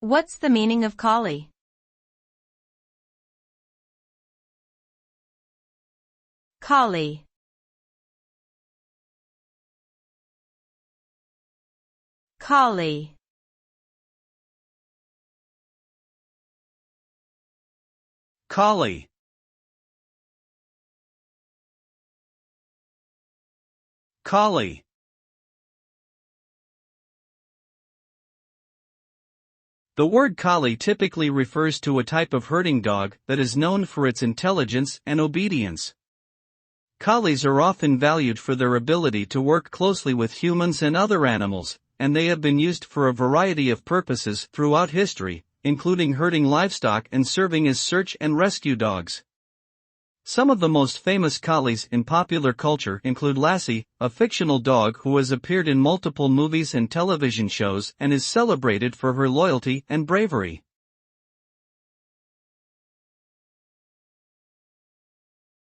What's the meaning of collie? Collie. Collie. Collie. Collie. The word collie typically refers to a type of herding dog that is known for its intelligence and obedience. Collies are often valued for their ability to work closely with humans and other animals, and they have been used for a variety of purposes throughout history, including herding livestock and serving as search and rescue dogs. Some of the most famous collies in popular culture include Lassie, a fictional dog who has appeared in multiple movies and television shows and is celebrated for her loyalty and bravery.